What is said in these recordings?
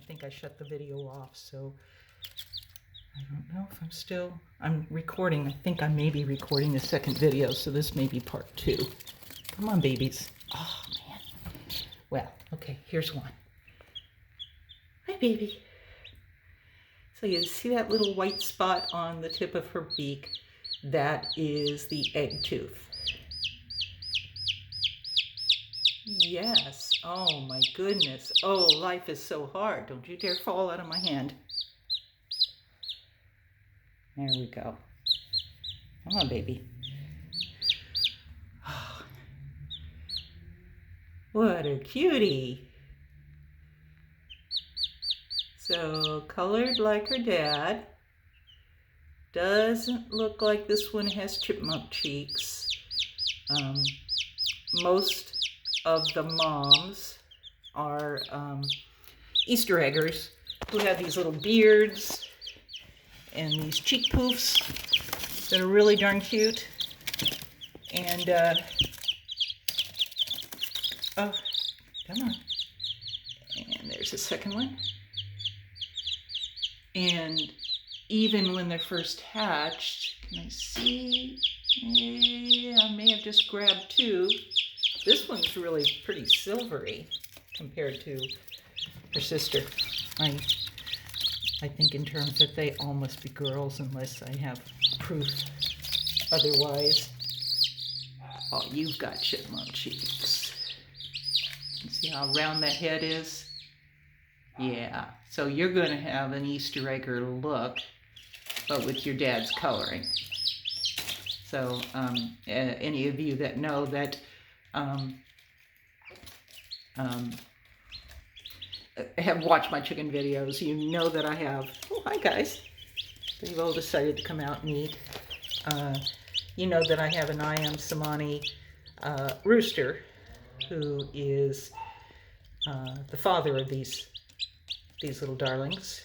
think I shut the video off, so I don't know if I'm recording. I think I may be recording the second video, so this may be part 2. Come on, babies. Oh, man. Well, okay, here's one. Hi, baby. So you see that little white spot on the tip of her beak? That is the egg tooth. Yes. Oh, my goodness. Oh, life is so hard. Don't you dare fall out of my hand. There we go. Come on, baby. Oh, what a cutie. So, colored like her dad. Doesn't look like this one has chipmunk cheeks. Most of the moms are Easter eggers who have these little beards and these cheek poofs that are really darn cute. And, oh, come on. And there's a second one. And even when they're first hatched, can I see? I may have just grabbed 2. This one's really pretty silvery compared to her sister. I think in terms that they all must be girls unless I have proof otherwise. Oh, you've got chipmunk cheeks. You see how round that head is? Yeah, so you're going to have an Easter egger look, but with your dad's coloring. So any of you that know that have watched my chicken videos, you know that I have, oh, hi guys, they've all decided to come out and eat. You know that I have an I am Samani rooster who is the father of these little darlings.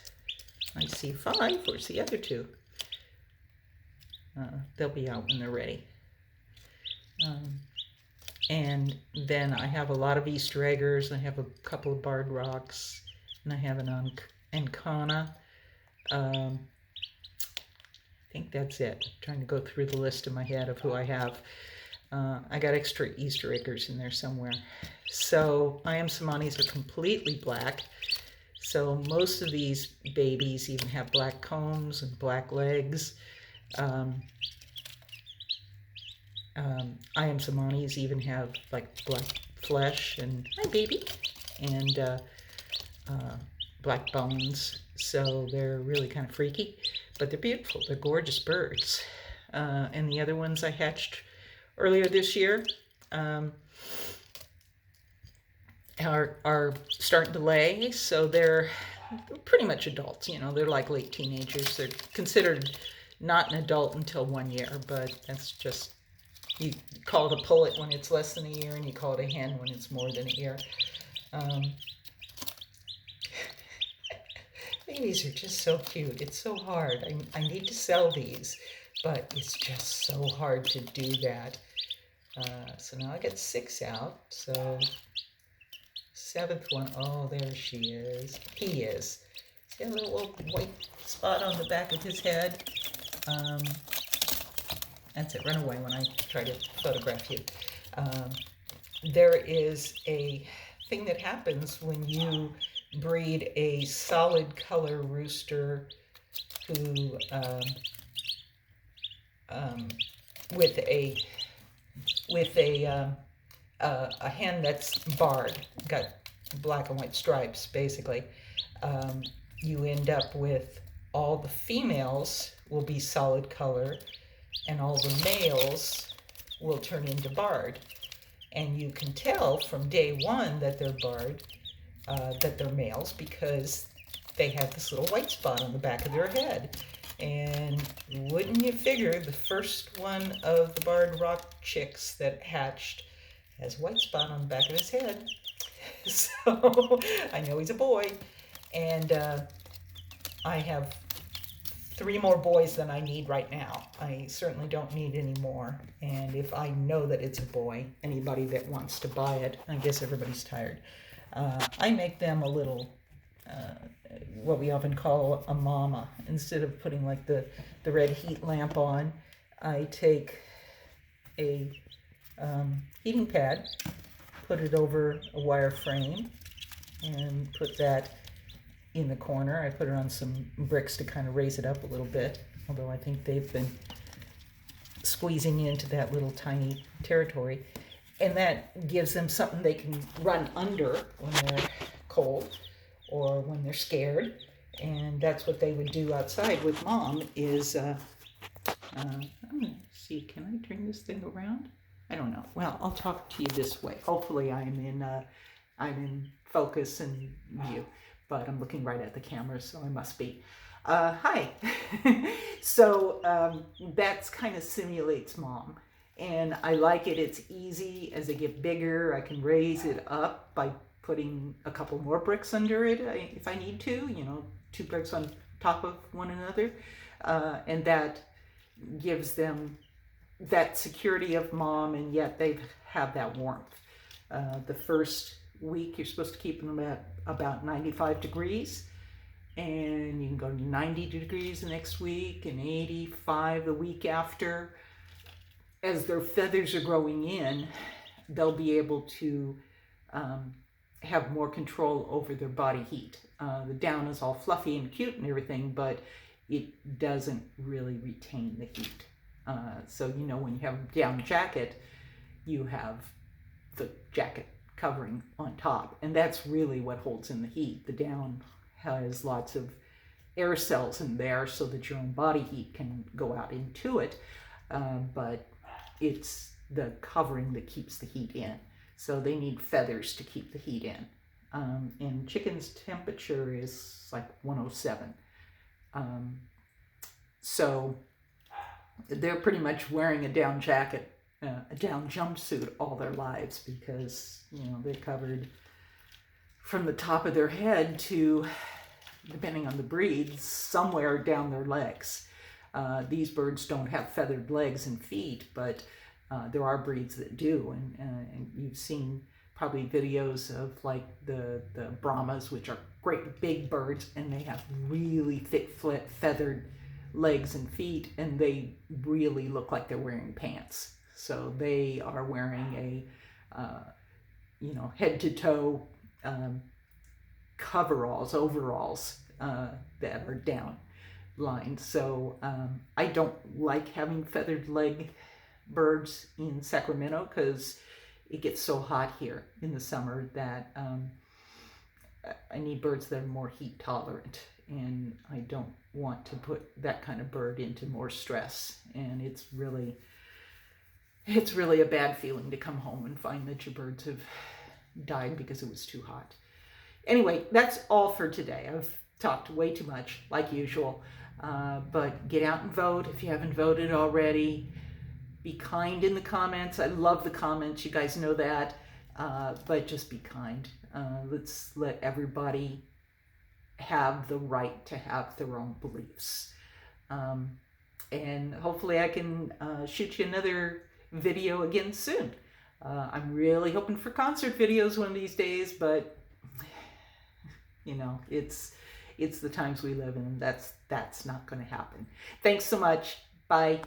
I see 5, where's the other 2? They'll be out when they're ready. And then I have a lot of Easter eggers. I have a couple of barred rocks, and I have an Ancona. I think that's it. I'm trying to go through the list in my head of who I have. I got extra Easter eggers in there somewhere. So I am Samanis are completely black. So most of these babies even have black combs and black legs. I am Samanis even have like black flesh and hi baby and black bones. So they're really kind of freaky, but they're beautiful. They're gorgeous birds. And the other ones I hatched earlier this year are starting to lay, so they're pretty much adults. You know, they're like late teenagers. They're considered not an adult until 1 year, but that's just, you call it a pullet when it's less than a year, and you call it a hen when it's more than a year. Babies are just so cute. It's so hard. I need to sell these, but it's just so hard to do that. So now I got 6 out, so 7th one, oh, there she is. He is. See a little white spot on the back of his head? That's it, run away when I try to photograph you. There is a thing that happens when you breed a solid color rooster who, with a hen that's barred, got black and white stripes, basically. You end up with all the females will be solid color, and all the males will turn into barred. And you can tell from day 1 that they're barred, that they're males, because they have this little white spot on the back of their head. And wouldn't you figure the first one of the barred rock chicks that hatched has a white spot on the back of his head. So I know he's a boy. And I have 3 more boys than I need right now. I certainly don't need any more. And if I know that it's a boy, anybody that wants to buy it, I guess everybody's tired. I make them a little what we often call a mama. Instead of putting like the red heat lamp on, I take a heating pad, put it over a wire frame, and put that in the corner. I put it on some bricks to kind of raise it up a little bit, although I think they've been squeezing into that little tiny territory. And that gives them something they can run under when they're cold or when they're scared. And that's what they would do outside with Mom is, I'm gonna see, can I turn this thing around? I don't know. Well, I'll talk to you this way. Hopefully I'm in focus and view, but I'm looking right at the camera, so I must be. Hi. So that's kind of simulates Mom. And I like it. It's easy. As they get bigger, I can raise it up by putting a couple more bricks under it if I need to, 2 bricks on top of one another. And that gives them that security of Mom, and yet they have that warmth. The first week, you're supposed to keep them at about 95 degrees. And you can go to 90 degrees the next week and 85 the week after. As their feathers are growing in, they'll be able to have more control over their body heat. The down is all fluffy and cute and everything, but it doesn't really retain the heat. So, when you have a down jacket, you have the jacket covering on top, and that's really what holds in the heat. The down has lots of air cells in there so that your own body heat can go out into it, but it's the covering that keeps the heat in. So they need feathers to keep the heat in. And chicken's temperature is like 107. So they're pretty much wearing a down jacket, a down jumpsuit all their lives because, they're covered from the top of their head to, depending on the breed, somewhere down their legs. These birds don't have feathered legs and feet, but there are breeds that do, and you've seen probably videos of like the Brahmas, which are great big birds, and they have really thick feathered legs and feet, and they really look like they're wearing pants. So they are wearing a head to toe overalls that are down lined. So I don't like having feathered leg birds in Sacramento because it gets so hot here in the summer that I need birds that are more heat tolerant, and I don't want to put that kind of bird into more stress. And it's really a bad feeling to come home and find that your birds have died because it was too hot. Anyway, that's all for today. I've talked way too much, like usual. But get out and vote if you haven't voted already. Be kind in the comments. I love the comments. You guys know that. But just be kind. Let's let everybody have the right to have their own beliefs. And hopefully I can shoot you another video again soon. I'm really hoping for concert videos one of these days, but it's the times we live in, and that's not going to happen. Thanks so much. Bye.